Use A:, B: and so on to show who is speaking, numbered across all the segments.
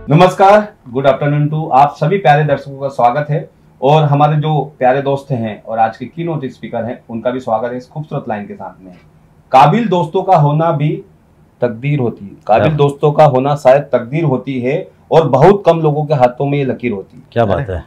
A: नमस्कार, good afternoon to आप सभी प्यारे दर्शकों का स्वागत है। और हमारे जो प्यारे दोस्त हैं और आज के कीनोट स्पीकर हैं उनका भी स्वागत है इस खूबसूरत लाइन के साथ में। काबिल दोस्तों का होना भी तकदीर होती है, काबिल दोस्तों का होना शायद तकदीर होती है और बहुत कम लोगों के हाथों में ये लकीर होती है।
B: क्या बात है।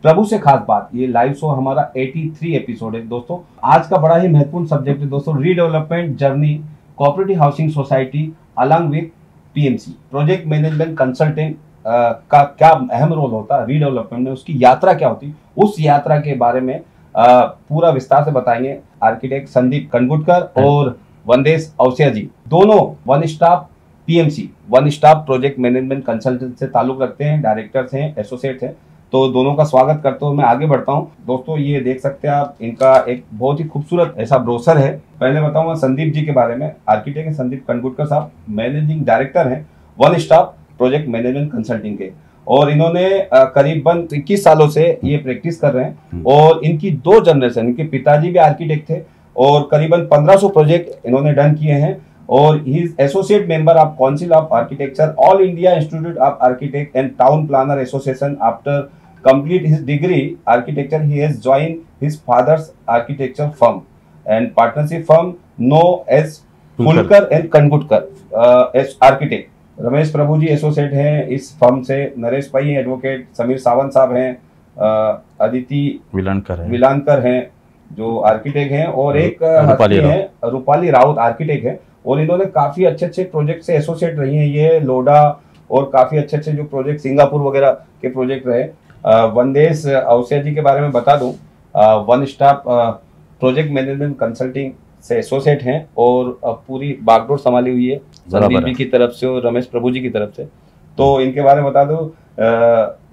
A: प्रभु से खास बात, ये लाइव शो हमारा 83 एपिसोड है दोस्तों। आज का बड़ा ही महत्वपूर्ण सब्जेक्ट है दोस्तों, redevelopment journey cooperative housing society along with PMC project management consultant का क्या अहम रोल होता है रीडेवलपमेंट में, उसकी यात्रा क्या होती, उस यात्रा के बारे में पूरा विस्तार से बताएंगे आर्किटेक्ट संदीप कनगुटकर और वंदेश औसिया जी। दोनों one stop PMC one stop project management consultant से ताल्लुक रखते हैं, डायरेक्टर्स हैं, एसोसिएट्स हैं। तो दोनों का स्वागत करते हुए मैं आगे बढ़ता हूं। दोस्तों ये देख सकते हैं आप, इनका एक बहुत ही खूबसूरत ऐसा ब्रोशर है। पहले बताऊंगा संदीप जी के बारे में। आर्किटेक्ट संदीप कनगुटकर साहब मैनेजिंग डायरेक्टर हैं one stop project management consulting के, और इन्होंने करीबन 21 सालों से ये प्रैक्टिस कर रहे हैं। और इनकी 2 जनरेशन, इनके पिताजी भी आर्किटेक्ट थे और करीबन 1500 प्रोजेक्ट इन्होंने डन किए हैं। और he is associate member of council of architecture, all India institute of architect and town planner association. After complete his degree architecture, he has joined his father's architecture firm and partnership firm known as Fulkar and Kangutkar as architect। Ramesh Prabhu ji associate हैं इस firm से, नरेश भाई हैं advocate, Sameer Sawant साहब हैं, अदिति विलानकर हैं जो architect हैं, और एक है रूपाली राउत आर्किटेक्ट है। और इन्होंने काफी अच्छे प्रोजेक्ट से एसोसिएट रही हैं, ये लोडा और काफी अच्छे जो प्रोजेक्ट सिंगापुर वगैरह के प्रोजेक्ट रहे। वंदेश औसिया जी के बारे में बता दूं, one stop project management consulting से एसोसिएट हैं और पूरी बागडोर संभाली हुई है संदीप जी की तरफ से और रमेश प्रभु जी की तरफ से। तो इनके बारे में बता दूं,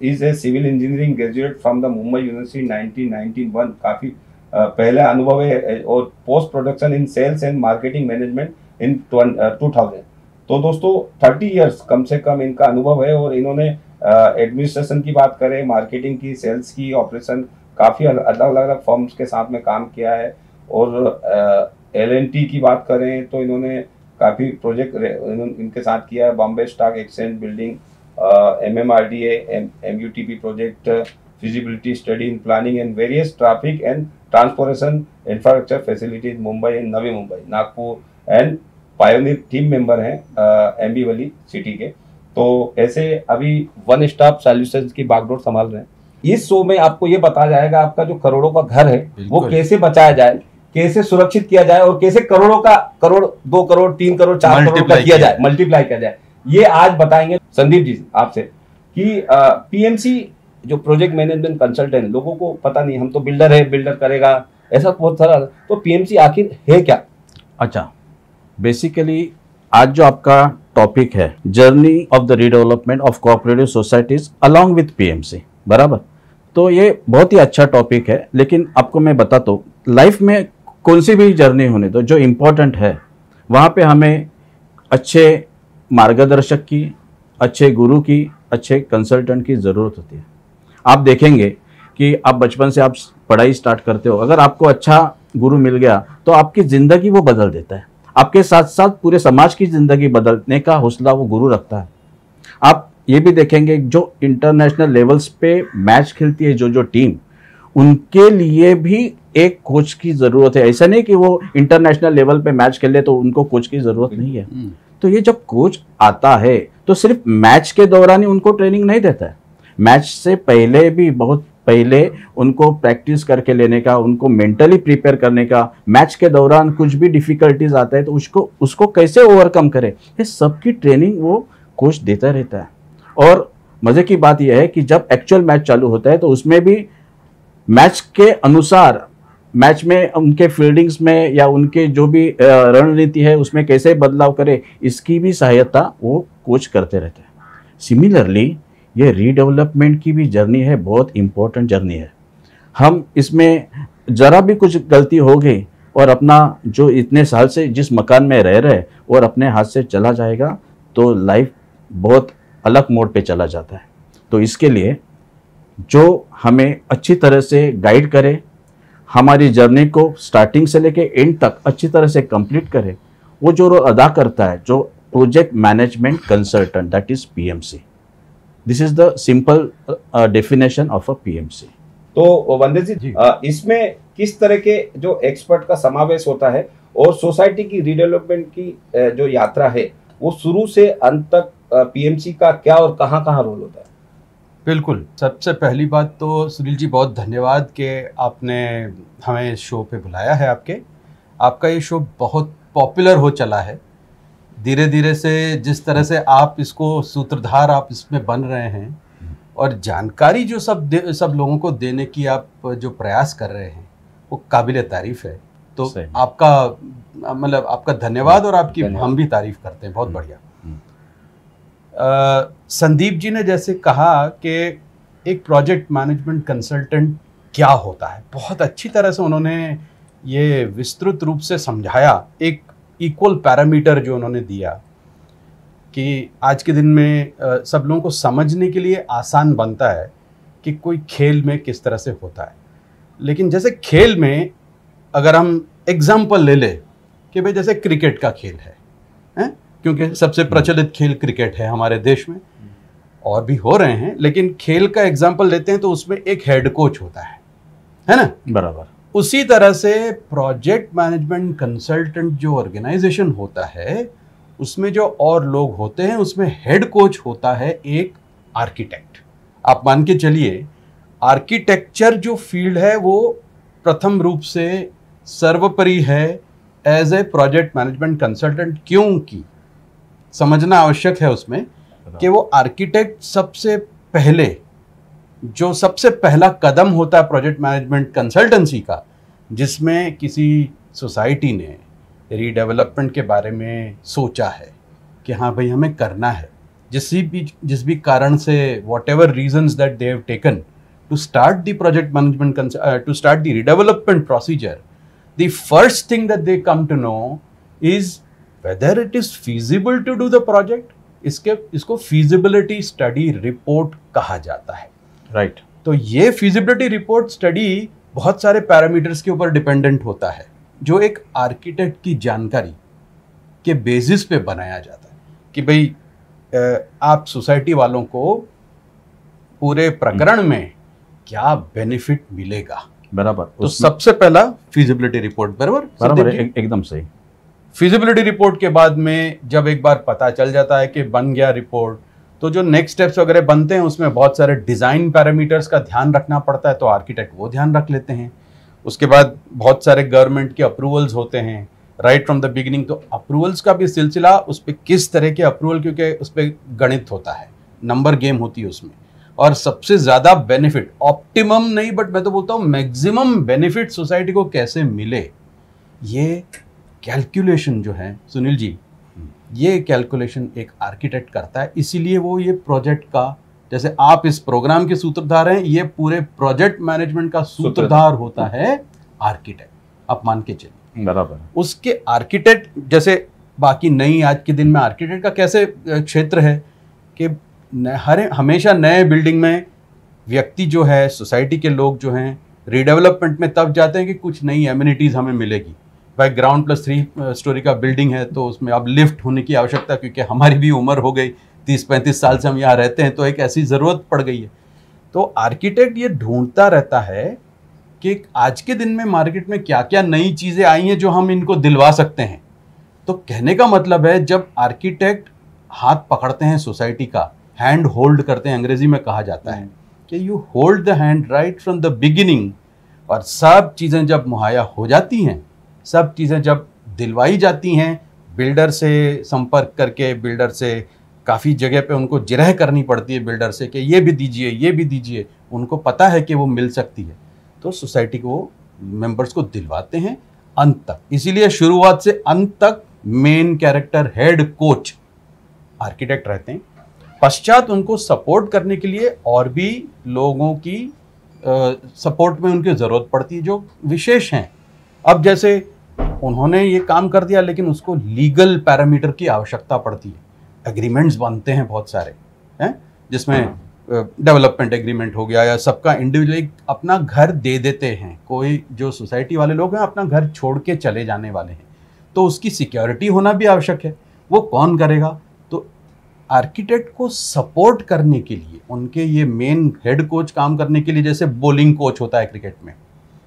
A: is a civil engineering graduate from the Mumbai university 1991। काफी पहले अनुभव है और post production in sales and marketing management in 2000। तो दोस्तों 30 इयर्स कम से कम इनका अनुभव है। और इन्होंने एडमिनिस्ट्रेशन की बात करें, मार्केटिंग की, सेल्स की, ऑपरेशन, काफ़ी अलग अलग फर्म्स के साथ में काम किया है। और L&T की बात करें तो इन्होंने काफ़ी प्रोजेक्ट इनके साथ किया है, Bombay stock exchange building, MMRDA, MUTP project, feasibility study in planning and various traffic and transportation infrastructure facilities Mumbai and Navi Mumbai, Nagpur and pioneer team member हैं एम्बीवली सिटी के। तो ऐसे अभी वन स्टॉप सॉल्यूशंस की बागडोर संभाल रहे हैं। इस शो में आपको ये बताया जाएगा आपका जो करोड़ों का घर है वो कैसे बचाया जाए, कैसे सुरक्षित किया जाए और कैसे करोड़ों का करोड़, 2 करोड़, 3 करोड़, 4 करोड़ का किया जाए, मल्टीप्लाई किया जाए। ये आज बताएंगे संदीप जी आपसे कि पीएमसी जो प्रोजेक्ट मैनेजमेंट कंसल्टेंट, लोगों को पता नहीं, हम तो बिल्डर है, बिल्डर करेगा, ऐसा बहुत सारा। तो पीएमसी आखिर है क्या?
B: अच्छा, बेसिकली आज जो आपका टॉपिक है journey of the redevelopment of cooperative societies along with PMC, बराबर। तो ये बहुत ही अच्छा टॉपिक है। लेकिन आपको मैं बताता हूँ, लाइफ में कौन सी भी जर्नी होने दो, जो इम्पोर्टेंट है वहाँ पे हमें अच्छे मार्गदर्शक की, अच्छे गुरु की, अच्छे कंसल्टेंट की ज़रूरत होती है। आप देखेंगे कि आप बचपन से आप पढ़ाई स्टार्ट करते हो, अगर आपको अच्छा गुरु मिल गया तो आपकी ज़िंदगी वो बदल देता है। आपके साथ साथ पूरे समाज की ज़िंदगी बदलने का हौसला वो गुरु रखता है। आप ये भी देखेंगे जो इंटरनेशनल लेवल्स पे मैच खेलती है जो टीम, उनके लिए भी एक कोच की ज़रूरत है। ऐसा नहीं कि वो इंटरनेशनल लेवल पे मैच खेले तो उनको कोच की ज़रूरत नहीं है। तो ये जब कोच आता है तो सिर्फ मैच के दौरान ही उनको ट्रेनिंग नहीं देता है, मैच से पहले भी बहुत पहले उनको प्रैक्टिस करके लेने का, उनको मेंटली प्रिपेयर करने का, मैच के दौरान कुछ भी डिफिकल्टीज आता है तो उसको कैसे ओवरकम करे, ये सबकी ट्रेनिंग वो कोच देता रहता है। और मज़े की बात यह है कि जब एक्चुअल मैच चालू होता है तो उसमें भी मैच के अनुसार, मैच में उनके फील्डिंग्स में या उनके जो भी रणनीति है उसमें कैसे बदलाव करे, इसकी भी सहायता वो कोच करते रहते हैं। सिमिलरली ये रीडेवलपमेंट की भी जर्नी है, बहुत इम्पोर्टेंट जर्नी है। हम इसमें ज़रा भी कुछ गलती हो गई और अपना जो इतने साल से जिस मकान में रह रहे और अपने हाथ से चला जाएगा तो लाइफ बहुत अलग मोड पे चला जाता है। तो इसके लिए जो हमें अच्छी तरह से गाइड करे, हमारी जर्नी को स्टार्टिंग से लेके एंड तक अच्छी तरह से कंप्लीट करे, वो जो रोल अदा करता है जो project management consultant, that is PMC. This is the simple definition of a PMC.
A: तो वंदे जी,
C: जी।
A: इसमें किस तरह के जो एक्सपर्ट का समावेश होता है और सोसाइटी की रीडेवलपमेंट की जो यात्रा है वो शुरू से अंत तक पीएमसी का क्या और कहाँ कहाँ रोल होता है?
C: बिल्कुल, सबसे पहली बात तो सुनील जी बहुत धन्यवाद कि आपने हमें इस शो पे बुलाया है। आपका ये शो बहुत पॉपुलर हो चला है धीरे धीरे से। जिस तरह से आप इसको सूत्रधार आप इसमें बन रहे हैं और जानकारी जो सब लोगों को देने की आप जो प्रयास कर रहे हैं वो काबिल तारीफ़ है। तो
B: सही।
C: आपका मतलब आपका धन्यवाद और आपकी
A: धन्यवाद।
C: हम भी तारीफ़ करते हैं, बहुत बढ़िया। संदीप जी ने जैसे कहा कि एक प्रोजेक्ट मैनेजमेंट कंसल्टेंट क्या होता है, बहुत अच्छी तरह से उन्होंने ये विस्तृत रूप से समझाया। एक इक्वल पैरामीटर जो उन्होंने दिया कि आज के दिन में सब लोगों को समझने के लिए आसान बनता है कि कोई खेल में किस तरह से होता है। लेकिन जैसे खेल में अगर हम एग्जाम्पल ले लें कि भाई जैसे क्रिकेट का खेल है, क्योंकि सबसे प्रचलित खेल क्रिकेट है हमारे देश में, और भी हो रहे हैं, लेकिन खेल का एग्जाम्पल लेते हैं तो उसमें एक हेड कोच होता है ना?
B: बराबर।
C: उसी तरह से प्रोजेक्ट मैनेजमेंट कंसल्टेंट जो ऑर्गेनाइजेशन होता है उसमें जो और लोग होते हैं उसमें हेड कोच होता है एक आर्किटेक्ट। आप मान के चलिए आर्किटेक्चर जो फील्ड है वो प्रथम रूप से सर्वोपरि है as a project management consultant, क्योंकि समझना आवश्यक है उसमें कि वो आर्किटेक्ट सबसे पहला कदम होता है प्रोजेक्ट मैनेजमेंट कंसल्टेंसी का, जिसमें किसी सोसाइटी ने रीडेवलपमेंट के बारे में सोचा है कि हाँ भाई हमें करना है, जिस भी कारण से whatever reasons that they have taken to start the project management to start the redevelopment procedure, the first thing that they come to know is whether it is feasible to do the project. इसको feasibility study report कहा जाता है,
B: right.
C: तो ये feasibility report study बहुत सारे parameters के ऊपर डिपेंडेंट होता है जो एक आर्किटेक्ट की जानकारी के बेसिस पे बनाया जाता है कि भाई आप सोसाइटी वालों को पूरे प्रकरण में क्या बेनिफिट मिलेगा।
B: बराबर।
C: तो सबसे पहला फीजिबिलिटी रिपोर्ट, बराबर
B: बराबर, एकदम सही।
C: फीजिबिलिटी रिपोर्ट के बाद में जब एक बार पता चल जाता है कि बन गया रिपोर्ट, तो जो नेक्स्ट स्टेप्स वगैरह बनते हैं उसमें बहुत सारे डिज़ाइन पैरामीटर्स का ध्यान रखना पड़ता है, तो आर्किटेक्ट वो ध्यान रख लेते हैं। उसके बाद बहुत सारे गवर्नमेंट के अप्रूवल्स होते हैं राइट फ्रॉम द बिगिनिंग, तो अप्रूवल्स का भी सिलसिला, उस पर किस तरह के अप्रूवल, क्योंकि उस पर गणित होता है, नंबर गेम होती है उसमें, और सबसे ज़्यादा बेनिफिट, ऑप्टिमम नहीं बट मैं तो बोलता हूँ मैक्सिमम बेनिफिट सोसाइटी को कैसे मिले, ये कैलकुलेशन जो है सुनील जी, ये कैलकुलेशन एक आर्किटेक्ट करता है। इसीलिए वो ये प्रोजेक्ट का, जैसे आप इस प्रोग्राम के सूत्रधार हैं, ये पूरे प्रोजेक्ट मैनेजमेंट का सूत्रधार होता है आर्किटेक्ट, आप मान के चलिए।
B: बराबर।
C: उसके आर्किटेक्ट जैसे बाकी नई आज के दिन में आर्किटेक्ट का कैसे क्षेत्र है कि हमेशा नए बिल्डिंग में व्यक्ति जो है, सोसाइटी के लोग जो हैं, रीडेवलपमेंट में तब जाते हैं कि कुछ नई एमिनिटीज़ हमें मिलेगी। भाई ग्राउंड +3 स्टोरी का बिल्डिंग है तो उसमें अब लिफ्ट होने की आवश्यकता, क्योंकि हमारी भी उम्र हो गई, 30-35 साल से हम यहाँ रहते हैं, तो एक ऐसी ज़रूरत पड़ गई है। तो आर्किटेक्ट ये ढूंढता रहता है कि आज के दिन में मार्केट में क्या क्या नई चीज़ें आई हैं जो हम इनको दिलवा सकते हैं। तो कहने का मतलब है जब आर्किटेक्ट हाथ पकड़ते हैं सोसाइटी का, हैंड होल्ड करते हैं, अंग्रेजी में कहा जाता है कि you hold the hand right from the beginning, और सब चीज़ें जब मुहैया हो जाती हैं, सब चीज़ें जब दिलवाई जाती हैं, बिल्डर से संपर्क करके, बिल्डर से काफ़ी जगह पे उनको जिरह करनी पड़ती है बिल्डर से कि ये भी दीजिए, ये भी दीजिए, उनको पता है कि वो मिल सकती है, तो सोसाइटी को मेंबर्स को दिलवाते हैं अंत तक। इसीलिए शुरुआत से अंत तक main character head coach architect रहते हैं। पश्चात उनको सपोर्ट करने के लिए और भी लोगों की सपोर्ट में उनकी ज़रूरत पड़ती है जो विशेष हैं। अब जैसे उन्होंने ये काम कर दिया, लेकिन उसको लीगल पैरामीटर की आवश्यकता पड़ती है, एग्रीमेंट्स बनते हैं बहुत सारे हैं, जिसमें डेवलपमेंट एग्रीमेंट हो गया, या सबका इंडिविजुअली अपना घर दे देते हैं, कोई जो सोसाइटी वाले लोग हैं अपना घर छोड़ के चले जाने वाले हैं, तो उसकी सिक्योरिटी होना भी आवश्यक है। वो कौन करेगा? तो आर्किटेक्ट को सपोर्ट करने के लिए, उनके ये मेन हेड कोच काम करने के लिए, जैसे बॉलिंग कोच होता है क्रिकेट में,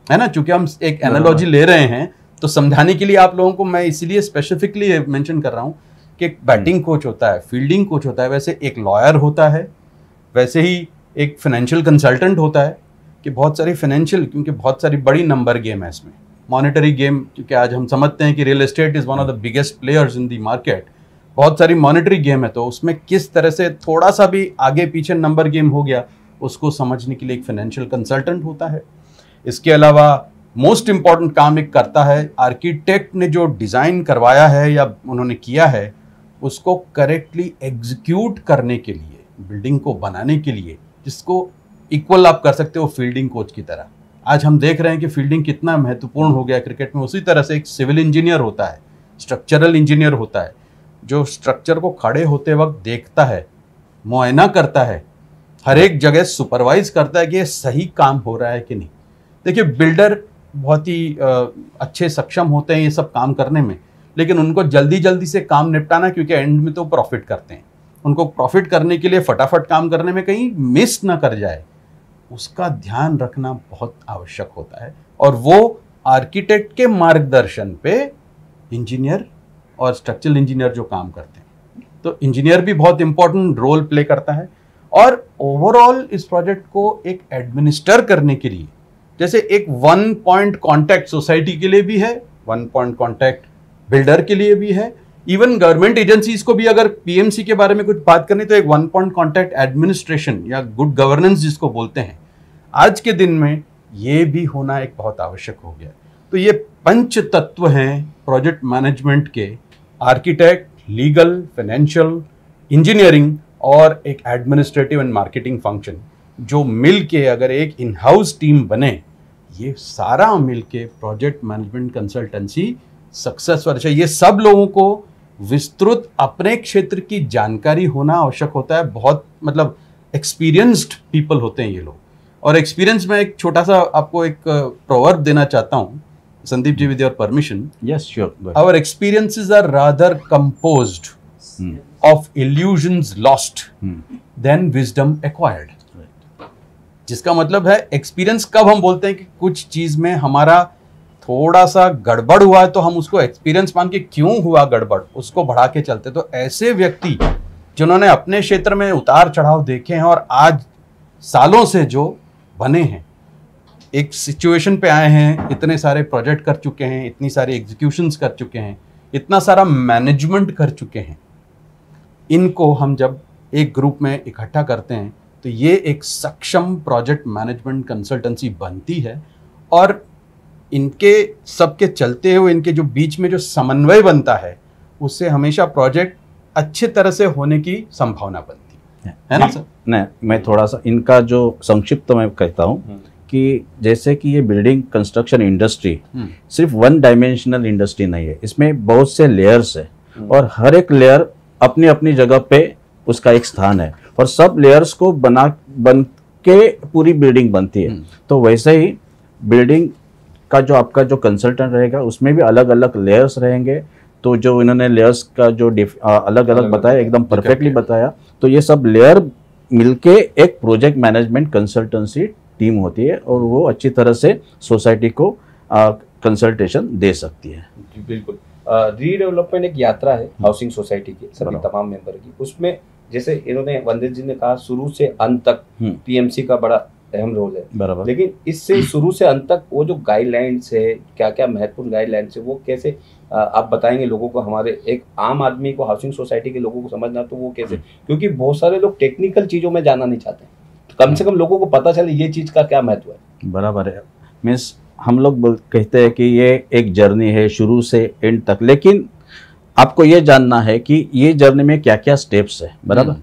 C: है ना, चूंकि हम एक एनालॉजी ले रहे हैं तो समझाने के लिए आप लोगों को मैं इसीलिए स्पेसिफिकली मेंशन कर रहा हूँ कि एक बैटिंग कोच होता है, फील्डिंग कोच होता है, वैसे एक लॉयर होता है, वैसे ही एक फाइनेंशियल कंसल्टेंट होता है कि बहुत सारी फाइनेंशियल, क्योंकि बहुत सारी बड़ी नंबर गेम है इसमें, मॉनेटरी गेम, क्योंकि आज हम समझते हैं कि real estate is one of the biggest players in the market, बहुत सारी मॉनेटरी गेम है, तो उसमें किस तरह से थोड़ा सा भी आगे पीछे नंबर गेम हो गया उसको समझने के लिए एक फाइनेंशियल कंसल्टेंट होता है। इसके अलावा मोस्ट इम्पॉर्टेंट काम एक करता है, आर्किटेक्ट ने जो डिज़ाइन करवाया है या उन्होंने किया है उसको करेक्टली एग्जीक्यूट करने के लिए, बिल्डिंग को बनाने के लिए, जिसको इक्वल आप कर सकते हो फील्डिंग कोच की तरह। आज हम देख रहे हैं कि फील्डिंग कितना महत्वपूर्ण हो गया क्रिकेट में। उसी तरह से एक सिविल इंजीनियर होता है, स्ट्रक्चरल इंजीनियर होता है, जो स्ट्रक्चर को खड़े होते वक्त देखता है, मुआयना करता है, हर एक जगह सुपरवाइज करता है कि ये सही काम हो रहा है कि नहीं। देखिए, बिल्डर बहुत ही अच्छे सक्षम होते हैं ये सब काम करने में, लेकिन उनको जल्दी जल्दी से काम निपटाना, क्योंकि एंड में तो प्रॉफिट करते हैं, उनको प्रॉफिट करने के लिए फटाफट काम करने में कहीं मिस ना कर जाए, उसका ध्यान रखना बहुत आवश्यक होता है। और वो आर्किटेक्ट के मार्गदर्शन पे इंजीनियर और स्ट्रक्चरल इंजीनियर जो काम करते हैं, तो इंजीनियर भी बहुत इंपॉर्टेंट रोल प्ले करता है। और ओवरऑल इस प्रोजेक्ट को एक एडमिनिस्टर करने के लिए, जैसे एक 1 पॉइंट कॉन्टैक्ट सोसाइटी के लिए भी है, 1 पॉइंट कॉन्टैक्ट बिल्डर के लिए भी है, इवन गवर्नमेंट एजेंसीज को भी अगर पीएमसी के बारे में कुछ बात करनी तो एक 1 पॉइंट कॉन्टैक्ट एडमिनिस्ट्रेशन या गुड गवर्नेंस जिसको बोलते हैं, आज के दिन में ये भी होना एक बहुत आवश्यक हो गया। तो ये पंच तत्व हैं प्रोजेक्ट मैनेजमेंट के, आर्किटेक्ट, लीगल, फाइनेंशियल, इंजीनियरिंग और एक एडमिनिस्ट्रेटिव एंड मार्केटिंग फंक्शन, जो मिल के अगर एक इन हाउस टीम बने, ये सारा मिल के प्रोजेक्ट मैनेजमेंट कंसल्टेंसी सक्सेस वाला चाहिए। ये सब लोगों को विस्तृत अपने क्षेत्र की जानकारी होना आवश्यक होता है। बहुत मतलब एक्सपीरियंस्ड पीपल होते हैं ये लोग। और एक्सपीरियंस में एक छोटा सा आपको एक प्रोवर्ब देना चाहता हूँ, Sandeep ji, with your permission.
B: Yes, sure.
C: Our experiences are rather composed of illusions lost than wisdom acquired. जिसका मतलब है एक्सपीरियंस कब हम बोलते हैं कि कुछ चीज में हमारा थोड़ा सा गड़बड़ हुआ है तो हम उसको एक्सपीरियंस मान के क्यों हुआ गड़बड़ उसको बढ़ा के चलते। तो ऐसे व्यक्ति जिन्होंने अपने क्षेत्र में उतार चढ़ाव देखे हैं और आज सालों से जो बने हैं, एक सिचुएशन पे आए हैं, इतने सारे प्रोजेक्ट कर चुके हैं, इतनी सारी एग्जीक्यूशंस कर चुके हैं, इतना सारा मैनेजमेंट कर चुके हैं, इनको हम जब एक ग्रुप में इकट्ठा करते हैं तो ये एक सक्षम प्रोजेक्ट मैनेजमेंट कंसल्टेंसी बनती है। और इनके सबके चलते हुए इनके जो बीच में जो समन्वय बनता है, उससे हमेशा प्रोजेक्ट अच्छे तरह से होने की संभावना बनती है ना सर?
B: नहीं, मैं थोड़ा सा इनका जो संक्षिप्त मैं कहता हूँ कि जैसे कि ये बिल्डिंग कंस्ट्रक्शन इंडस्ट्री सिर्फ 1 डायमेंशनल इंडस्ट्री नहीं है, इसमें बहुत से लेयर्स है और हर एक लेयर अपनी अपनी जगह पे उसका एक स्थान है और सब लेयर्स को बन के पूरी बिल्डिंग बनती है। तो वैसे ही बिल्डिंग का जो आपका जो कंसल्टेंट रहेगा उसमें भी अलग अलग लेयर्स रहेंगे। तो जो इन्होंने लेयर्स का जो अलग अलग बताया, एकदम परफेक्टली बताया। तो ये सब लेयर मिलके एक प्रोजेक्ट मैनेजमेंट कंसल्टेंसी टीम होती है और वो अच्छी तरह से सोसाइटी को कंसल्टेशन दे सकती है।
A: जी बिल्कुल। रीडेवलपमेंट एक यात्रा है हाउसिंग सोसाइटी की सभी तमाम मेंबर की। उसमें जैसे इन्होंने वंदित जी ने कहा शुरू से अंत तक पीएमसी का बड़ा अहम रोल है, बराबर। लेकिन इससे शुरू से अंत तक वो जो गाइडलाइंस है, क्या क्या महत्वपूर्ण गाइडलाइंस है, वो कैसे आप बताएंगे लोगों को, हमारे एक आम आदमी को, हाउसिंग सोसाइटी के लोगों को समझना, तो वो कैसे, क्योंकि बहुत सारे लोग टेक्निकल चीजों में जाना नहीं चाहते, तो कम से कम लोगों को पता चले ये चीज का क्या महत्व है।
B: बराबर है। मीन्स हम लोग कहते हैं कि ये एक जर्नी है शुरू से एंड तक, लेकिन आपको ये जानना है कि ये जर्नी में क्या क्या स्टेप्स है, बराबर।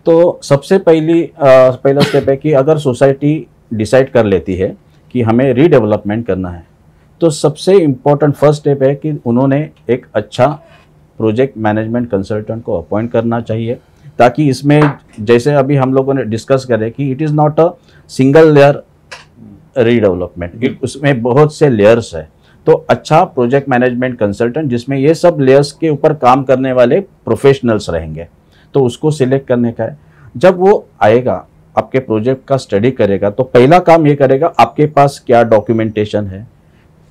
B: तो सबसे पहला स्टेप है कि अगर सोसाइटी डिसाइड कर लेती है कि हमें रीडेवलपमेंट करना है, तो सबसे इम्पोर्टेंट फर्स्ट स्टेप है कि उन्होंने एक अच्छा प्रोजेक्ट मैनेजमेंट कंसल्टेंट को अपॉइंट करना चाहिए, ताकि इसमें जैसे अभी हम लोगों ने डिस्कस करें कि it is not a single layer redevelopment, उसमें बहुत से लेयर्स है। तो अच्छा प्रोजेक्ट मैनेजमेंट कंसल्टेंट जिसमें ये सब लेयर्स के ऊपर काम करने वाले प्रोफेशनल्स रहेंगे, तो उसको सिलेक्ट करने का है। जब वो आएगा आपके प्रोजेक्ट का स्टडी करेगा तो पहला काम ये करेगा आपके पास क्या डॉक्यूमेंटेशन है,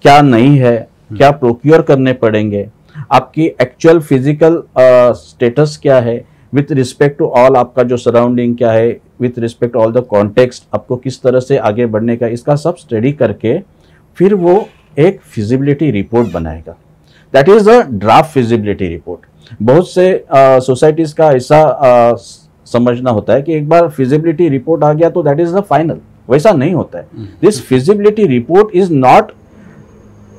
B: क्या नहीं है, क्या प्रोक्योर करने पड़ेंगे, आपकी एक्चुअल फिजिकल स्टेटस क्या है विथ रिस्पेक्ट टू ऑल, आपका जो सराउंडिंग क्या है with respect to all the context, आपको किस तरह से आगे बढ़ने का, इसका सब स्टडी करके फिर वो एक फिजिबिलिटी रिपोर्ट बनाएगा। That is a draft feasibility report. बहुत से सोसाइटीज का ऐसा समझना होता है कि एक बार फिजिबिलिटी रिपोर्ट आ गया तो दैट इज द फाइनल, वैसा नहीं होता है। This feasibility report is not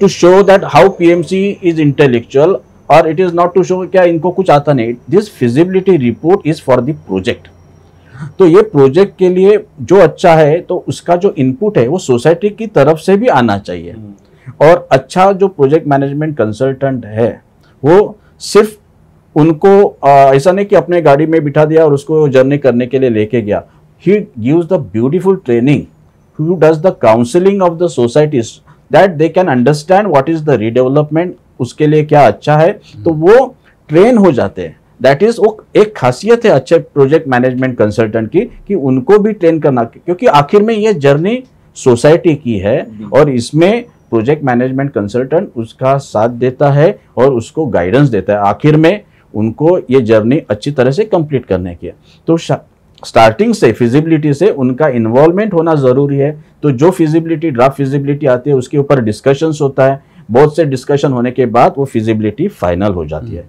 B: to show that how PMC is intellectual, और it is not to show क्या इनको कुछ आता नहीं। This feasibility report is for the project. तो ये प्रोजेक्ट के लिए जो अच्छा है तो उसका जो इनपुट है वो सोसाइटी की तरफ से भी आना चाहिए। और अच्छा जो प्रोजेक्ट मैनेजमेंट कंसल्टेंट है वो सिर्फ उनको ऐसा नहीं कि अपने गाड़ी में बिठा दिया और उसको जर्नी करने के लिए लेके गया। He gives the beautiful training, who does the counseling of the societies that they can understand what is the redevelopment, उसके लिए क्या अच्छा है, तो वो ट्रेन हो जाते हैं। दैट इज वो एक खासियत है अच्छे प्रोजेक्ट मैनेजमेंट कंसल्टेंट की कि उनको भी ट्रेन करना, क्योंकि आखिर में ये जर्नी सोसाइटी की है और इसमें प्रोजेक्ट मैनेजमेंट कंसल्टेंट उसका साथ देता है और उसको गाइडेंस देता है। आखिर में उनको ये जर्नी अच्छी तरह से कंप्लीट करने की है। तो स्टार्टिंग से फिजिबिलिटी से उनका इन्वॉल्वमेंट होना जरूरी है। तो जो फिजिबिलिटी ड्राफ्ट फिजिबिलिटी आती है उसके ऊपर डिस्कशंस होता है, बहुत से डिस्कशन होने के बाद वो फिजिबिलिटी फाइनल हो जाती है।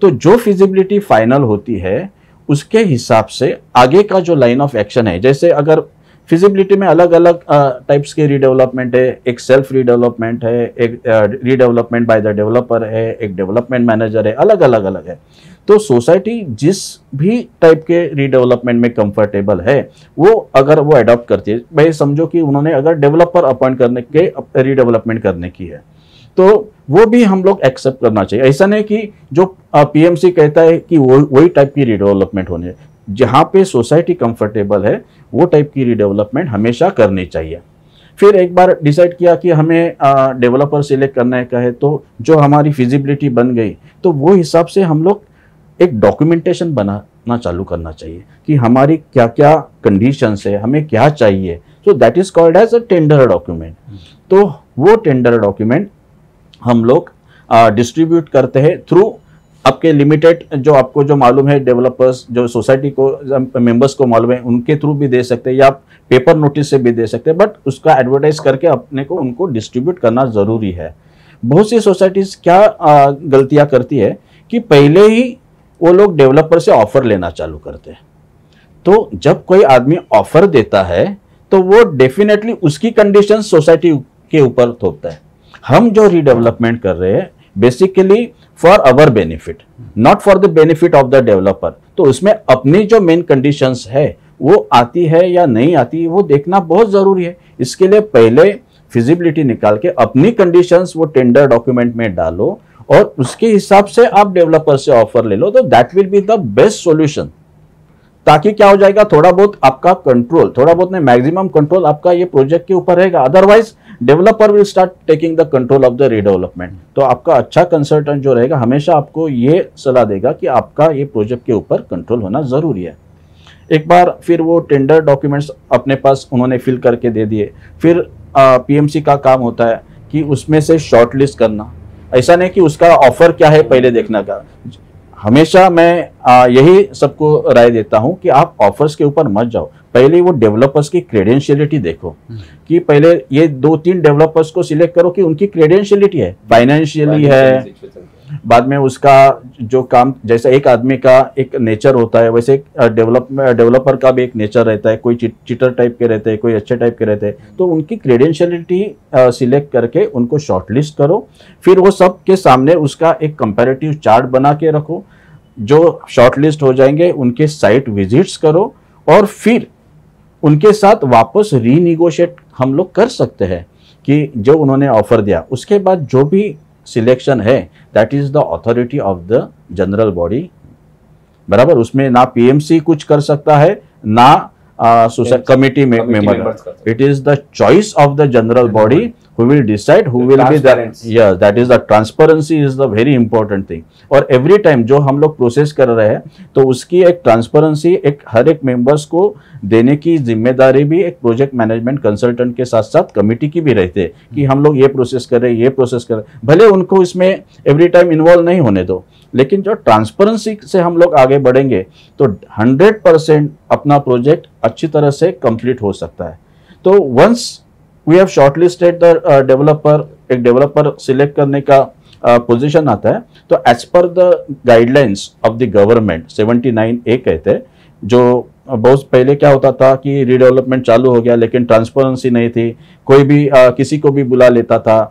B: तो जो फिजिबिलिटी फाइनल होती है उसके हिसाब से आगे का जो लाइन ऑफ एक्शन है, जैसे अगर फिजिबिलिटी में अलग अलग टाइप्स के रीडेवलपमेंट है, एक सेल्फ रीडेवलपमेंट है, एक रीडेवलपमेंट बाय द डेवलपर है, एक डेवलपमेंट मैनेजर है, अलग अलग है। तो सोसाइटी जिस भी टाइप के रीडेवलपमेंट में कंफर्टेबल है वो अगर वो अडॉप्ट करती है, भाई समझो कि उन्होंने अगर डेवलपर अपॉइंट करने के रीडेवलपमेंट करने की है तो वो भी हम लोग एक्सेप्ट करना चाहिए। ऐसा नहीं कि जो पीएमसी कहता है कि वही टाइप की रीडेवलपमेंट होनी है, जहाँ पे सोसाइटी कंफर्टेबल है वो टाइप की रीडेवलपमेंट हमेशा करनी चाहिए। फिर एक बार डिसाइड किया कि हमें डेवलपर सिलेक्ट करना है कहे, तो जो हमारी फिजिबिलिटी बन गई तो वो हिसाब से हम लोग एक डॉक्यूमेंटेशन बनाना चालू करना चाहिए कि हमारी क्या क्या कंडीशंस है, हमें क्या चाहिए। So that is called as a tender document. तो वो टेंडर डॉक्यूमेंट हम लोग डिस्ट्रीब्यूट करते हैं थ्रू आपके लिमिटेड, जो आपको जो मालूम है डेवलपर्स, जो सोसाइटी को मेंबर्स को मालूम है उनके थ्रू भी दे सकते हैं या पेपर नोटिस से भी दे सकते हैं, बट उसका एडवर्टाइज करके अपने को उनको डिस्ट्रीब्यूट करना ज़रूरी है। बहुत सी सोसाइटीज़ क्या गलतियाँ करती है कि पहले ही वो लोग डेवलपर से ऑफर लेना चालू करते हैं। तो जब कोई आदमी ऑफर देता है तो वो डेफिनेटली उसकी कंडीशन सोसाइटी के ऊपर थोपता है। हम जो रीडेवलपमेंट कर रहे हैं basically for our benefit, not for the benefit of the developer. तो उसमें अपनी जो मेन कंडीशंस है वो आती है या नहीं आती वो देखना बहुत जरूरी है। इसके लिए पहले फिजिबिलिटी निकाल के अपनी कंडीशंस वो टेंडर डॉक्यूमेंट में डालो और उसके हिसाब से आप डेवलपर से ऑफर ले लो, तो that will be the best solution. ताकि क्या हो जाएगा, थोड़ा बहुत आपका कंट्रोल, थोड़ा बहुत नहीं मैक्सिमम कंट्रोल आपका ये प्रोजेक्ट के ऊपर रहेगा। Otherwise developer will start taking the control of the redevelopment. तो आपका अच्छा कंसल्टेंट जो रहेगा हमेशा आपको ये सलाह देगा कि आपका ये प्रोजेक्ट के ऊपर कंट्रोल होना जरूरी है। एक बार फिर वो टेंडर डॉक्यूमेंट्स अपने पास उन्होंने फिल करके दे दिए, फिर पीएमसी का काम होता है कि उसमें से शॉर्ट लिस्ट करना। ऐसा नहीं कि उसका ऑफर क्या है पहले देखना का। हमेशा मैं यही सबको राय देता हूं कि आप ऑफर्स के ऊपर मत जाओ, पहले वो डेवलपर्स की क्रेडेंशियलिटी देखो कि पहले ये 2-3 डेवलपर्स को सिलेक्ट करो कि उनकी क्रेडेंशियलिटी है, फाइनेंशियली है, बाद में उसका जो काम, जैसे एक आदमी का एक नेचर होता है वैसे डेवलपर का भी एक नेचर रहता है। कोई चीटर टाइप के रहते हैं, कोई अच्छे टाइप के रहते हैं। तो उनकी क्रेडेंशियलिटी सिलेक्ट करके उनको शॉर्टलिस्ट करो, फिर वो सब के सामने उसका एक कंपैरेटिव चार्ट बना के रखो। जो शॉर्टलिस्ट हो जाएंगे उनके साइट विजिट्स करो और फिर उनके साथ वापस रीनिगोशिएट हम लोग कर सकते हैं कि जो उन्होंने ऑफर दिया उसके बाद जो भी सिलेक्शन है that is the authority of the general body. बराबर, उसमें ना पीएमसी कुछ कर सकता है ना कमिटी में member. It is the choice of the general body who will decide who will be the,
A: Transparency.
B: yeah, that is the transparency is the very important thing. और every time जो हम लोग प्रोसेस कर रहे हैं तो उसकी एक ट्रांसपेरेंसी एक हर एक मेंबर्स को देने की जिम्मेदारी भी एक प्रोजेक्ट मैनेजमेंट कंसल्टेंट के साथ साथ कमिटी की भी रहती है कि हम लोग ये प्रोसेस कर रहे हैं, ये प्रोसेस कर रहे हैं। भले उनको इसमें एवरी टाइम इन्वॉल्व नहीं होने दो, लेकिन जो ट्रांसपेरेंसी से हम लोग आगे बढ़ेंगे तो 100% अपना प्रोजेक्ट अच्छी तरह से कंप्लीट हो सकता है। तो once we have shortlisted the developer, एक डेवलपर सिलेक्ट करने का पोजीशन आता है, तो as per the guidelines of the government 79A कहते हैं, जो बहुत पहले क्या होता था कि रीडेवलपमेंट चालू हो गया लेकिन ट्रांसपेरेंसी नहीं थी, कोई भी किसी को भी बुला लेता था,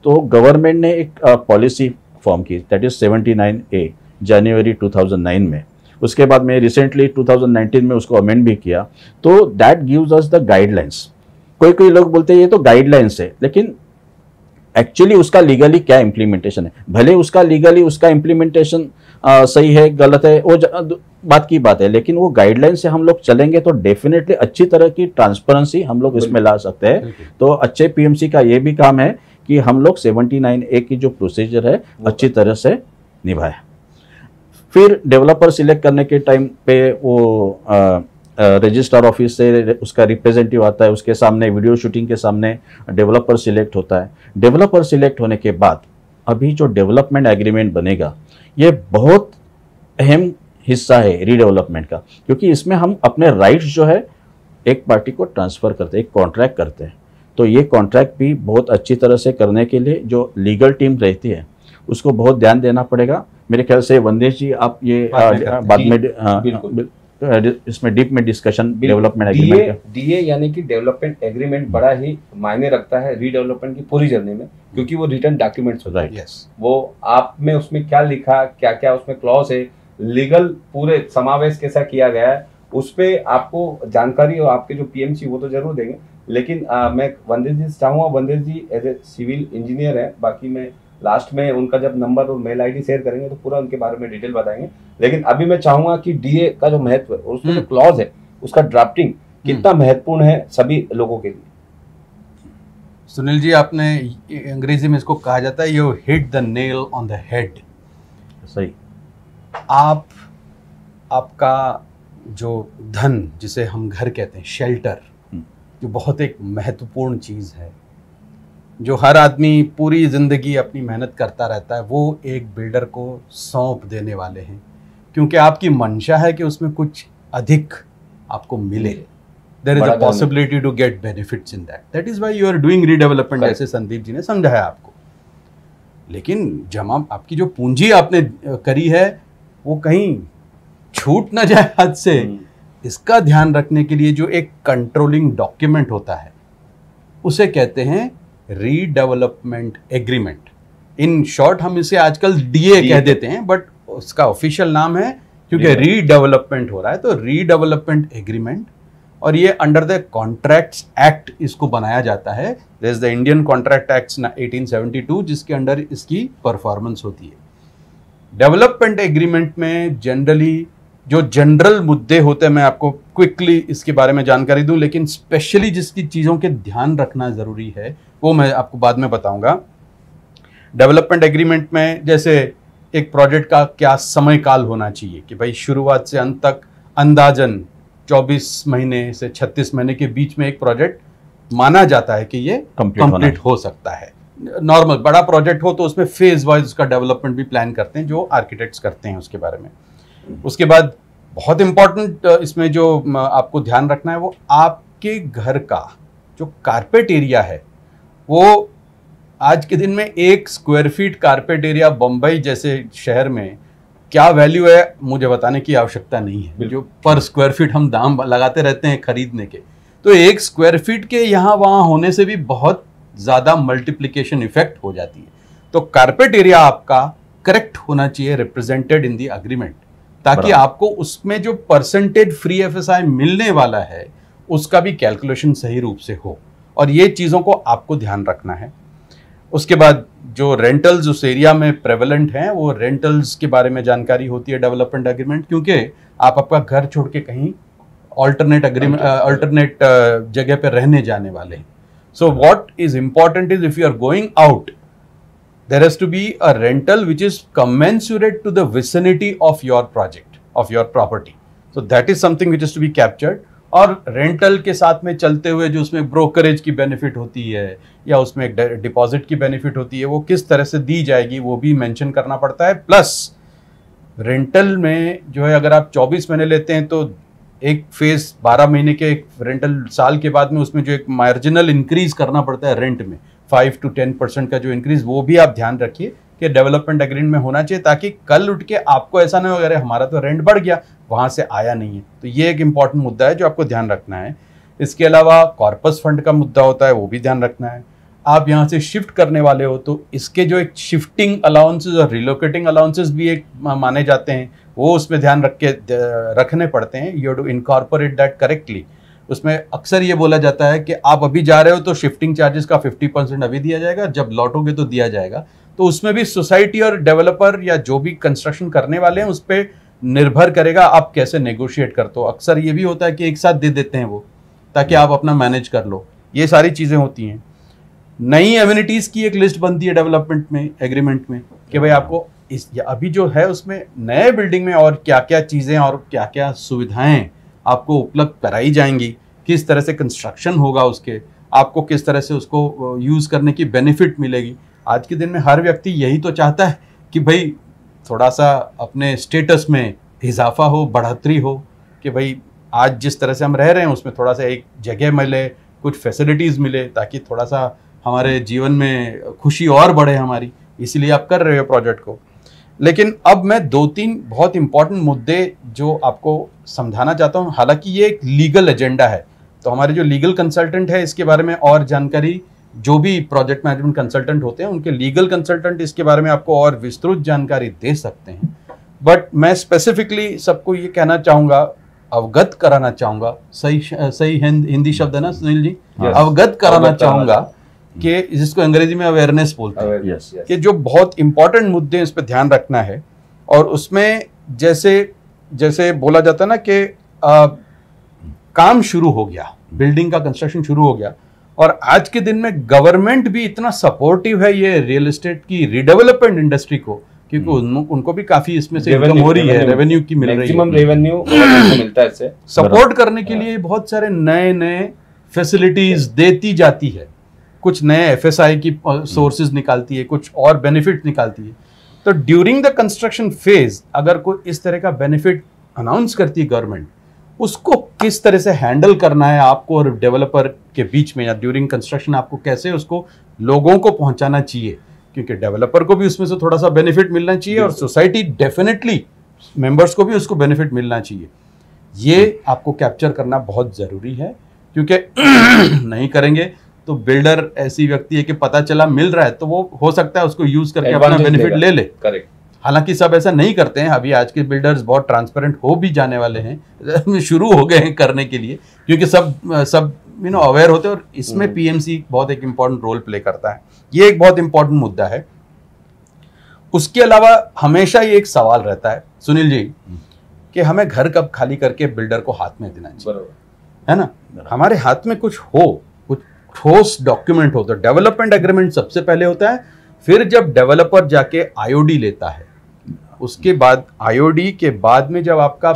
B: तो गवर्नमेंट ने एक पॉलिसी फॉर्म की, दैट इज 79A जनवरी 2009 में। उसके बाद में रिसेंटली 2019 में उसको अमेंड भी किया। तो that gives us the guidelines. कोई लोग बोलते हैं ये तो गाइडलाइंस है, लेकिन एक्चुअली उसका लीगली क्या इम्प्लीमेंटेशन है। भले उसका लीगली उसका इम्प्लीमेंटेशन सही है गलत है वो बात की बात है, लेकिन वो गाइडलाइन से हम लोग चलेंगे तो डेफिनेटली अच्छी तरह की ट्रांसपेरेंसी हम लोग इसमें ला सकते हैं। तो अच्छे पीएमसी का ये भी काम है कि हम लोग 79A की जो प्रोसीजर है अच्छी तरह से निभाए। फिर डेवलपर सिलेक्ट करने के टाइम पे वो रजिस्ट्रार ऑफिस से उसका रिप्रेजेंटेटिव आता है, उसके सामने वीडियो शूटिंग के सामने डेवलपर सिलेक्ट होता है। डेवलपर सिलेक्ट होने के बाद अभी जो डेवलपमेंट एग्रीमेंट बनेगा ये बहुत अहम हिस्सा है रीडेवलपमेंट का, क्योंकि इसमें हम अपने राइट्स जो है एक पार्टी को ट्रांसफ़र करते हैं, एक कॉन्ट्रैक्ट करते हैं। तो ये कॉन्ट्रैक्ट भी बहुत अच्छी तरह से करने के लिए जो लीगल टीम रहती है उसको बहुत ध्यान देना पड़ेगा। मेरे ख्याल से वंदेश जी आप ये बाद में इसमें डीप में डिस्कशन डेवलपमेंट एग्रीमेंट का।
A: डीए यानी कि डेवलपमेंट एग्रीमेंट बड़ा ही मायने रखता है रीडेवलपमेंट की पूरी जर्नी में, क्योंकि वो रिटर्न डॉक्यूमेंट्स होता है। वो आप में उसमें क्या लिखा, क्या क्या उसमें क्लॉज है, लीगल पूरे समावेश कैसा किया गया है, उस पर आपको जानकारी और आपके जो पीएमसी वो तो जरूर देंगे। लेकिन मैं वंदेश जी से चाहूँगा, वंदेश जी एज ए सिविल इंजीनियर है, बाकी मैं लास्ट में उनका जब नंबर और मेल आईडी शेयर करेंगे तो पूरा उनके बारे में डिटेल बताएंगे। लेकिन अभी मैं चाहूंगा कि डीए का जो महत्व है और उसमें जो क्लॉज है उसका ड्राफ्टिंग कितना महत्वपूर्ण है सभी लोगों के लिए।
C: सुनील जी, आपने अंग्रेजी में इसको कहा जाता है you hit the nail on the head.
B: सही।
C: आपका जो धन जिसे हम घर कहते हैं, शेल्टर, जो बहुत एक महत्वपूर्ण चीज़ है, जो हर आदमी पूरी ज़िंदगी अपनी मेहनत करता रहता है, वो एक बिल्डर को सौंप देने वाले हैं, क्योंकि आपकी मंशा है कि उसमें कुछ अधिक आपको मिले। There is a possibility to get benefits in that, that is why you are doing redevelopment, जैसे संदीप जी ने समझाया आपको। लेकिन जमा आपकी जो पूंजी आपने करी है वो कहीं छूट ना जाए हाथ से, इसका ध्यान रखने के लिए जो एक कंट्रोलिंग डॉक्यूमेंट होता है उसे कहते हैं रीडेवलपमेंट एग्रीमेंट। इन शॉर्ट हम इसे आजकल डीए कह देते हैं, बट उसका ऑफिशियल नाम है, क्योंकि रीडेवलपमेंट हो रहा है तो रीडेवलपमेंट एग्रीमेंट। और ये अंडर द कॉन्ट्रैक्ट्स एक्ट इसको बनाया जाता है। There is the Indian contract act 1872 जिसके अंडर इसकी परफॉर्मेंस होती है। डेवलपमेंट एग्रीमेंट में जनरली जो जनरल मुद्दे होते हैं, मैं आपको क्विकली इसके बारे में जानकारी दूं, लेकिन स्पेशली जिसकी चीज़ों के ध्यान रखना ज़रूरी है वो मैं आपको बाद में बताऊंगा। डेवलपमेंट एग्रीमेंट में जैसे एक प्रोजेक्ट का क्या समय काल होना चाहिए कि भाई शुरुआत से अंत तक अंदाजन 24 महीने से 36 महीने के बीच में एक प्रोजेक्ट माना जाता है कि ये कंप्लीट हो सकता है। नॉर्मल बड़ा प्रोजेक्ट हो तो उसमें फेज वाइज उसका डेवलपमेंट भी प्लान करते हैं, जो आर्किटेक्ट्स करते हैं उसके बारे में। उसके बाद बहुत इंपॉर्टेंट इसमें जो आपको ध्यान रखना है वो आपके घर का जो कारपेट एरिया है, वो आज के दिन में 1 square feet carpet area Bombay जैसे शहर में क्या वैल्यू है मुझे बताने की आवश्यकता नहीं है। जो पर स्क्वायर फीट हम दाम लगाते रहते हैं खरीदने के, तो 1 स्क्वायर फीट के यहाँ वहाँ होने से भी बहुत ज़्यादा मल्टीप्लिकेशन इफेक्ट हो जाती है। तो कारपेट एरिया आपका करेक्ट होना चाहिए, रिप्रेजेंटेड इन दी अग्रीमेंट, ताकि आपको उसमें जो परसेंटेज फ्री एफएसआई मिलने वाला है उसका भी कैलकुलेशन सही रूप से हो। और ये चीज़ों को आपको ध्यान रखना है। उसके बाद जो रेंटल्स उस एरिया में प्रेवलेंट हैं, वो रेंटल्स के बारे में जानकारी होती है डेवलपमेंट एग्रीमेंट, क्योंकि आप आपका घर छोड़ के कहीं अल्टरनेट जगह पे रहने जाने वाले हैं। So what is important is if you are going out, there has to be a rental which is commensurate to the vicinity of your project, of your property. So that is something which is to be captured. और rental के साथ में चलते हुए जो उसमें brokerage की benefit होती है या उसमें एक डिपॉजिट की बेनिफिट होती है, वो किस तरह से दी जाएगी वो भी मेंशन करना पड़ता है। प्लस रेंटल में जो है अगर आप 24 महीने लेते हैं तो एक फेज 12 महीने के एक रेंटल साल के बाद में उसमें जो एक मार्जिनल इंक्रीज करना पड़ता है रेंट में 5 to 10% का जो इंक्रीज, वो भी आप ध्यान रखिए कि डेवलपमेंट एग्रीमेंट में होना चाहिए, ताकि कल उठ के आपको ऐसा नहीं हो अरे हमारा तो रेंट बढ़ गया वहां से आया नहीं है। तो ये एक इंपॉर्टेंट मुद्दा है जो आपको ध्यान रखना है। इसके अलावा कॉर्पस फंड का मुद्दा होता है, वो भी ध्यान रखना है। आप यहाँ से शिफ्ट करने वाले हो तो इसके जो एक शिफ्टिंग अलाउंसेस और रिलोकेटिंग अलाउंसेस भी एक माने जाते हैं, वो उसमें ध्यान रखने पड़ते हैं। You have to incorporate that correctly. उसमें अक्सर ये बोला जाता है कि आप अभी जा रहे हो तो शिफ्टिंग चार्जेस का 50% अभी दिया जाएगा, जब लौटोगे तो दिया जाएगा। तो उसमें भी सोसाइटी और डेवलपर या जो भी कंस्ट्रक्शन करने वाले हैं उस पर निर्भर करेगा आप कैसे नेगोशिएट करते हो। अक्सर ये भी होता है कि एक साथ दे देते हैं वो, ताकि आप अपना मैनेज कर लो। ये सारी चीज़ें होती हैं। नई एमिनिटीज़ की एक लिस्ट बनती है डेवलपमेंट में, एग्रीमेंट में, कि भाई आपको इस अभी जो है उसमें नए बिल्डिंग में और क्या क्या चीज़ें और क्या क्या सुविधाएं आपको उपलब्ध कराई जाएंगी, किस तरह से कंस्ट्रक्शन होगा उसके, आपको किस तरह से उसको यूज़ करने की बेनिफिट मिलेगी। आज के दिन में हर व्यक्ति यही तो चाहता है कि भाई थोड़ा सा अपने स्टेटस में इजाफा हो, बढ़ोतरी हो, कि भाई आज जिस तरह से हम रह रहे हैं उसमें थोड़ा सा एक जगह मिले, कुछ फैसिलिटीज़ मिले, ताकि थोड़ा सा हमारे जीवन में खुशी और बढ़े हमारी। इसीलिए आप कर रहे हो प्रोजेक्ट को। लेकिन अब मैं 2-3 बहुत इंपॉर्टेंट मुद्दे जो आपको समझाना चाहता हूँ। हालांकि ये एक लीगल एजेंडा है, तो हमारे जो लीगल कंसल्टेंट है इसके बारे में और जानकारी, जो भी प्रोजेक्ट मैनेजमेंट कंसल्टेंट होते हैं उनके लीगल कंसल्टेंट इसके बारे में आपको और विस्तृत जानकारी दे सकते हैं। बट मैं स्पेसिफिकली सबको ये कहना चाहूँगा, अवगत कराना चाहूँगा, सही हिंदी शब्द है ना सुनील जी? अवगत कराना चाहूँगा कि जिसको अंग्रेजी में अवेयरनेस बोलते हैं, कि जो बहुत इंपॉर्टेंट मुद्दे इस पर ध्यान रखना है। और उसमें जैसे बोला जाता है ना कि काम शुरू हो गया, बिल्डिंग का कंस्ट्रक्शन शुरू हो गया, और आज के दिन में गवर्नमेंट भी इतना सपोर्टिव है ये रियल एस्टेट की रीडेवलपमेंट इंडस्ट्री को, क्योंकि उनको भी काफी इसमें से इनकम हो रही है, रेवेन्यू की मिल रही है, मैक्सिमम
A: रेवेन्यू मिलता है इससे।
C: सपोर्ट करने के लिए बहुत सारे नए फैसिलिटीज देती जाती है, कुछ नए FSI की सोर्सेज निकालती है, कुछ और बेनिफिट निकालती है। तो ड्यूरिंग द कंस्ट्रक्शन फेज अगर कोई इस तरह का बेनिफिट अनाउंस करती है गवर्नमेंट, उसको किस तरह से हैंडल करना है आपको और डेवलपर के बीच में, या ड्यूरिंग कंस्ट्रक्शन आपको कैसे उसको लोगों को पहुंचाना चाहिए, क्योंकि डेवलपर को भी उसमें से थोड़ा सा बेनिफिट मिलना चाहिए और सोसाइटी डेफिनेटली मेंबर्स को भी उसको बेनिफिट मिलना चाहिए। ये आपको कैप्चर करना बहुत ज़रूरी है, क्योंकि नहीं करेंगे तो बिल्डर ऐसी व्यक्ति है कि पता चला मिल रहा है तो वो हो सकता है उसको यूज करके अपना बेनिफिट ले ले।
A: करेक्ट।
C: हालांकि सब ऐसा नहीं करते हैं। अभी आज के बिल्डर्स बहुत ट्रांसपेरेंट हो भी जाने वाले हैं, शुरू हो गए हैं करने के लिए, क्योंकि सब अवेयर होते हैं। और इसमें PMC बहुत एक इंपॉर्टेंट रोल प्ले करता है। ये एक बहुत इंपॉर्टेंट मुद्दा है। उसके अलावा हमेशा ये एक सवाल रहता है सुनील जी कि हमें घर कब खाली करके बिल्डर को हाथ में देना चाहिए, है ना? हमारे हाथ में कुछ हो, कुछ ठोस डॉक्यूमेंट हो। तो डेवलपमेंट एग्रीमेंट सबसे पहले होता है, फिर जब डेवलपर जाके IOD लेता है, उसके बाद IOD के बाद में जब आपका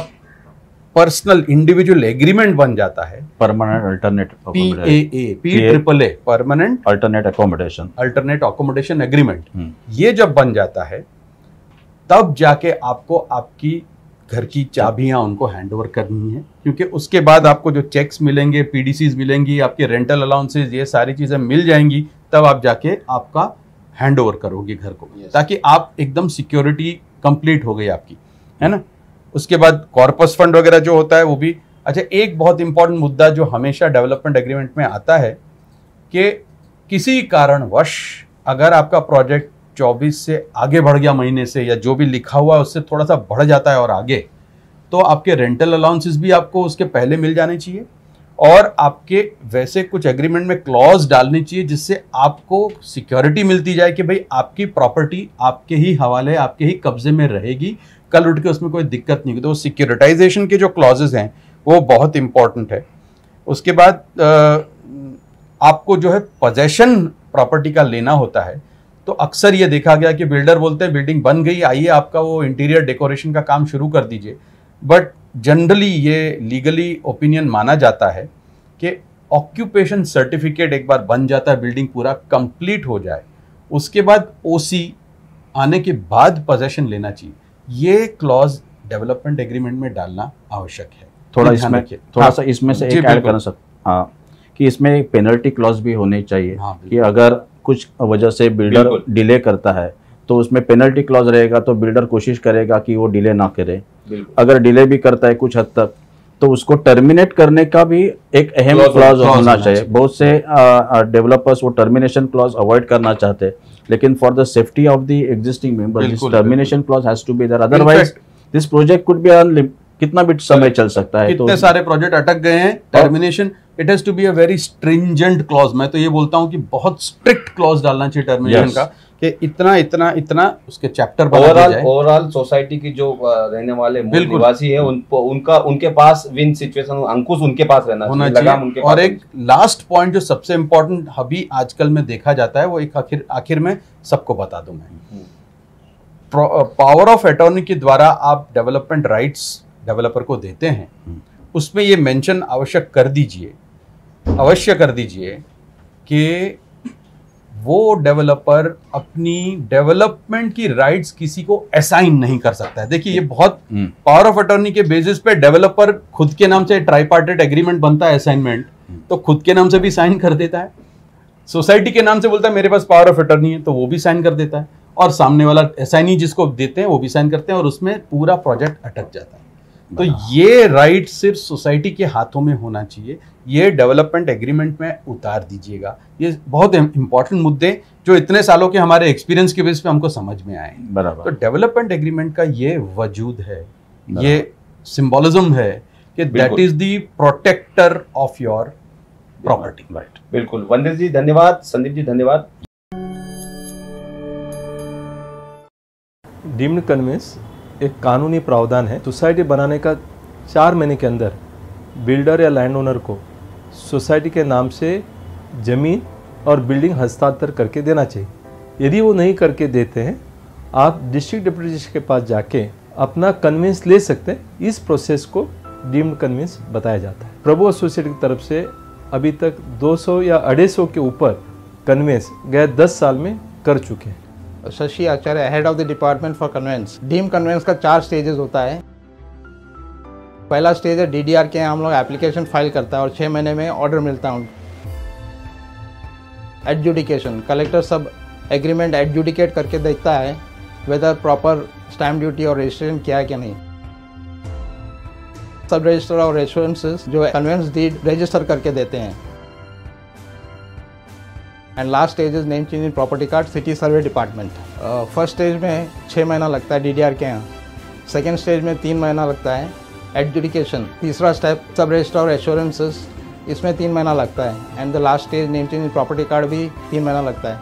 C: पर्सनल इंडिविजुअल एग्रीमेंट बन जाता है,
B: permanent alternate
C: PAA permanent
B: alternate
C: accommodation agreement, ये जब बन जाता है तब जाके आपको आपकी घर की चाबियां उनको हैंडओवर करनी है, क्योंकि उसके बाद आपको जो चेक्स मिलेंगे, PDCs मिलेंगी, आपके रेंटल अलाउंसेज, ये सारी चीजें मिल जाएंगी, तब आप जाके आपका हैंडओवर करोगे घर को, ताकि आप एकदम सिक्योरिटी कंप्लीट हो गई आपकी, है ना? उसके बाद कॉर्पस फंड वगैरह जो होता है वो भी। अच्छा, एक बहुत इंपॉर्टेंट मुद्दा जो हमेशा डेवलपमेंट एग्रीमेंट में आता है कि किसी कारणवश अगर आपका प्रोजेक्ट 24 से आगे बढ़ गया महीने से, या जो भी लिखा हुआ है उससे थोड़ा सा बढ़ जाता है और आगे, तो आपके रेंटल अलाउंसेस भी आपको उसके पहले मिल जाने चाहिए, और आपके वैसे कुछ एग्रीमेंट में क्लॉज डालनी चाहिए जिससे आपको सिक्योरिटी मिलती जाए कि भाई आपकी प्रॉपर्टी आपके ही हवाले, आपके ही कब्जे में रहेगी, कल उठ के उसमें कोई दिक्कत नहीं होगी। तो सिक्योरिटाइजेशन के जो क्लॉजेज हैं वो बहुत इंपॉर्टेंट है। उसके बाद आपको जो है पोजेशन प्रॉपर्टी का लेना होता है, तो अक्सर ये देखा गया कि बिल्डर बोलते हैं बिल्डिंग बन गई, आइए आपका वो इंटीरियर डेकोरेशन का काम शुरू कर दीजिए। बट जनरली ये लीगली ओपिनियन माना जाता है कि ऑक्यूपेशन सर्टिफिकेट एक बार बन जाता है, बिल्डिंग पूरा कंप्लीट हो जाए, उसके बाद ओसी आने के बाद पोजेशन लेना चाहिए। ये क्लॉज डेवलपमेंट एग्रीमेंट में डालना आवश्यक है।
B: थोड़ा
C: ये ध्यान
B: इसमें
C: रखिए।
B: थोड़ा
C: हाँ,
B: सा इसमें से
C: जी,
B: एक ऐड
C: बिल्कुल।
B: करना सकता, हाँ, कि इसमें एक पेनल्टी क्लॉज भी होनी चाहिए।
C: हाँ,
B: कि अगर कुछ वजह से बिल्डर
A: बिल्कुल।
B: डिले करता है तो उसमें पेनल्टी क्लॉज रहेगा, तो बिल्डर कोशिश करेगा कि वो डिले ना करे।
A: बिल्कुल।
B: अगर डिले भी करता है कुछ हद तक, तो उसको टर्मिनेट करने का भी एक अहम
A: Clause
B: क्लॉज
C: होना
B: होना
C: चाहिए।
B: चाहिए। बहुत से डेवलपर्स वो टर्मिनेशन क्लॉज अवॉइड करना चाहते हैं, लेकिन for the safety of the existing member this
C: बिल्कुल,
B: termination clause has to be there, otherwise this project could be कितना भी समय चल सकता है।
C: कितने सारे प्रोजेक्ट अटक गए हैं। Termination it has to be a very stringent clause. मैं तो ये बोलता हूँ कि बहुत स्ट्रिक्ट क्लॉज डालना चाहिए टर्मिनेशन
B: Yes.
C: का, कि इतना इतना इतना उसके चैप्टर बना दिया जाए।
A: ओवरऑल सोसाइटी की जो रहने वाले मूल
C: बिल्कुल।
A: निवासी है उनका उनके पास विन सिचुएशन अंकुश उनके पास रहना
C: होना
A: चाहिए, लगाम उनके
C: चाहिए।
A: पास
C: और एक लास्ट पॉइंट जो सबसे इंपॉर्टेंट अभी आजकल में देखा जाता है, वो एक आखिर में सबको बता दूं मैं। पावर ऑफ अटॉर्नी के द्वारा आप डेवलपमेंट राइट्स डेवलपर को देते हैं, उसमें ये मेंशन अवश्य कर दीजिए कि वो डेवलपर अपनी डेवलपमेंट की राइट्स किसी को असाइन नहीं कर सकता है। देखिए, ये बहुत पावर ऑफ अटॉर्नी के बेसिस पे डेवलपर खुद के नाम से ट्राइपार्टेट एग्रीमेंट बनता है, असाइनमेंट, तो खुद के नाम से भी साइन कर देता है। सोसाइटी के नाम से बोलता है मेरे पास पावर ऑफ अटॉर्नी है, तो वो भी साइन कर देता है, और सामने वाला असाइनी जिसको देते हैं वो भी साइन करते हैं, और उसमें पूरा प्रोजेक्ट अटक जाता है। तो ये राइट सिर्फ सोसाइटी के हाथों में होना चाहिए। ये डेवलपमेंट एग्रीमेंट में उतार दीजिएगा। ये बहुत इंपॉर्टेंट मुद्दे जो इतने सालों के हमारे एक्सपीरियंस के बेस पे हमको समझ में आए।
B: बराबर।
C: तो डेवलपमेंट एग्रीमेंट का ये वजूद है, ये सिंबोलिज्म है कि that is the protector of your property.
B: Right.
A: बिल्कुल। वंदे जी धन्यवाद, संदीप जी धन्यवाद।
D: डीम्ड कन्वेंस एक कानूनी प्रावधान है। सोसाइटी बनाने का 4 महीने के अंदर बिल्डर या लैंड ओनर को सोसाइटी के नाम से ज़मीन और बिल्डिंग हस्तांतर करके देना चाहिए। यदि वो नहीं करके देते हैं, आप डिस्ट्रिक्ट डिप्टी मजिस्ट्रेट के पास जाके अपना कन्वेंस ले सकते हैं। इस प्रोसेस को डीम्ड कन्वेंस बताया जाता है। प्रभु एसोसिएट की तरफ से अभी तक 200 या 250 के ऊपर कन्वेंस गए 10 साल में कर चुके हैं।
E: Shashi Acharya, head of the department for conveyance. Deem conveyance का 4 स्टेजेस होता है। पहला स्टेज है डीडीआर के, हम लोग एप्लीकेशन फाइल करता है और 6 महीने में ऑर्डर मिलता है। एडजुडिकेशन, कलेक्टर सब एग्रीमेंट एडजुडिकेट करके देखता है वेदर प्रॉपर स्टैम्प ड्यूटी और रजिस्ट्रेशन किया है कि नहीं। सब रजिस्टर और रेफरेंसेस जो कन्वेंस डीड रजिस्टर करके देते हैं। And last stage is name change in property card, city survey department. First stage में 6 महीना लगता है डीडीआर के यहाँ। सेकेंड स्टेज में 3 महीना लगता है एडजुडिकेशन। तीसरा स्टेप सब रजिस्टर और एश्योरेंसेस, इसमें 3 महीना लगता है। And the last stage name change in property card भी 3 महीना लगता है।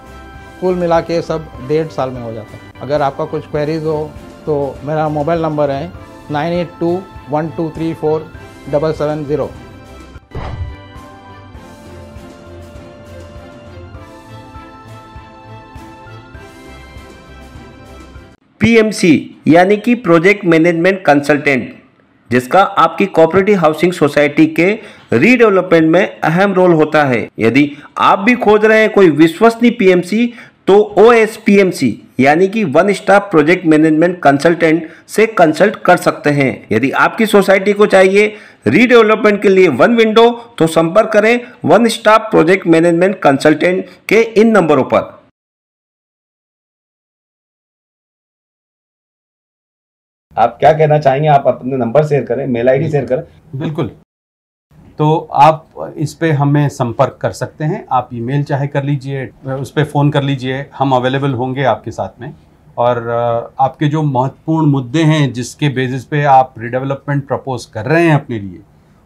E: कुल मिला के सब 1.5 साल में हो जाता है। अगर आपका कुछ क्वेरीज हो तो मेरा मोबाइल नंबर है 9821234770।
A: पीएमसी यानी कि प्रोजेक्ट मैनेजमेंट कंसल्टेंट, जिसका आपकी कोऑपरेटिव हाउसिंग सोसाइटी के रीडेवलपमेंट में अहम रोल होता है। यदि आप भी खोज रहे हैं कोई विश्वसनीय पीएमसी, तो OSPMC यानी कि one stop project management consultant से कंसल्ट कर सकते हैं। यदि आपकी सोसाइटी को चाहिए रीडेवलपमेंट के लिए वन विंडो, तो संपर्क करें one stop project management consultant के इन नंबरों पर। आप क्या कहना चाहेंगे? आप अपने नंबर शेयर करें, मेल आईडी शेयर करें।
C: बिल्कुल। तो आप इस पे हमें संपर्क कर सकते हैं। आप ईमेल चाहे कर लीजिए, उस पर फ़ोन कर लीजिए, हम अवेलेबल होंगे आपके साथ में। और आपके जो महत्वपूर्ण मुद्दे हैं जिसके बेसिस पे आप रीडेवलपमेंट प्रपोज कर रहे हैं अपने लिए,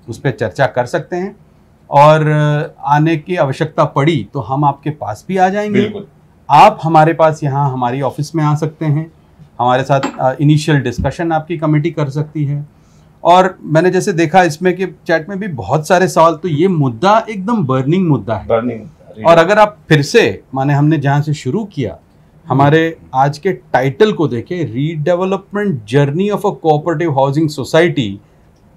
C: उस पर चर्चा कर सकते हैं। और आने की आवश्यकता पड़ी तो हम आपके पास भी आ जाएंगे।
A: बिल्कुल।
C: आप हमारे पास यहाँ हमारी ऑफिस में आ सकते हैं, हमारे साथ इनिशियल डिस्कशन आपकी कमेटी कर सकती है। और मैंने जैसे देखा इसमें कि चैट में भी बहुत सारे सवाल, तो ये मुद्दा एकदम बर्निंग मुद्दा है।
A: बर्निंग।
C: और अगर आप फिर से माने हमने जहां से शुरू किया, हमारे आज के टाइटल को देखें, redevelopment journey of a cooperative housing society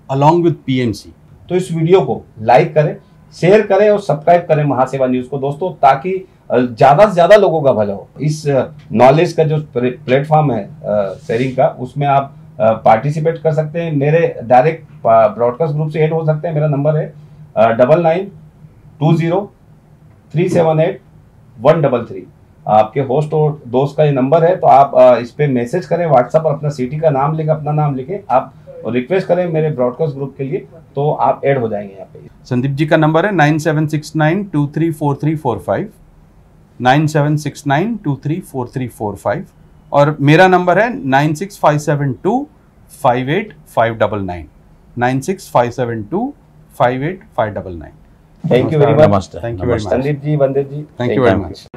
C: along with PMC,
A: तो इस वीडियो को लाइक करें, शेयर करें और सब्सक्राइब करें महासेवा न्यूज को दोस्तों, ताकि ज्यादा से ज्यादा लोगों का भला हो। इस नॉलेज का जो प्लेटफॉर्म है शेयरिंग का, उसमें आप पार्टिसिपेट कर सकते हैं। मेरे डायरेक्ट ब्रॉडकास्ट ग्रुप से ऐड हो सकते हैं। मेरा नंबर है 9920378133। आपके होस्ट और दोस्त का ये नंबर है, तो आप इस पे मैसेज करें व्हाट्सएप पर, अपना सिटी का नाम लेकर, अपना नाम लिखे, आप रिक्वेस्ट करें मेरे ब्रॉडकास्ट ग्रुप के लिए, तो आप ऐड हो जाएंगे यहाँ पे।
C: संदीप जी का नंबर है 9769234345, 9769234345, और मेरा नंबर है 9657258599, 9657258599।
A: Thank you very much.
B: नमस्ते।
C: Thank you very much.
A: Sandeep ji, Vande ji,
C: Thank you very much.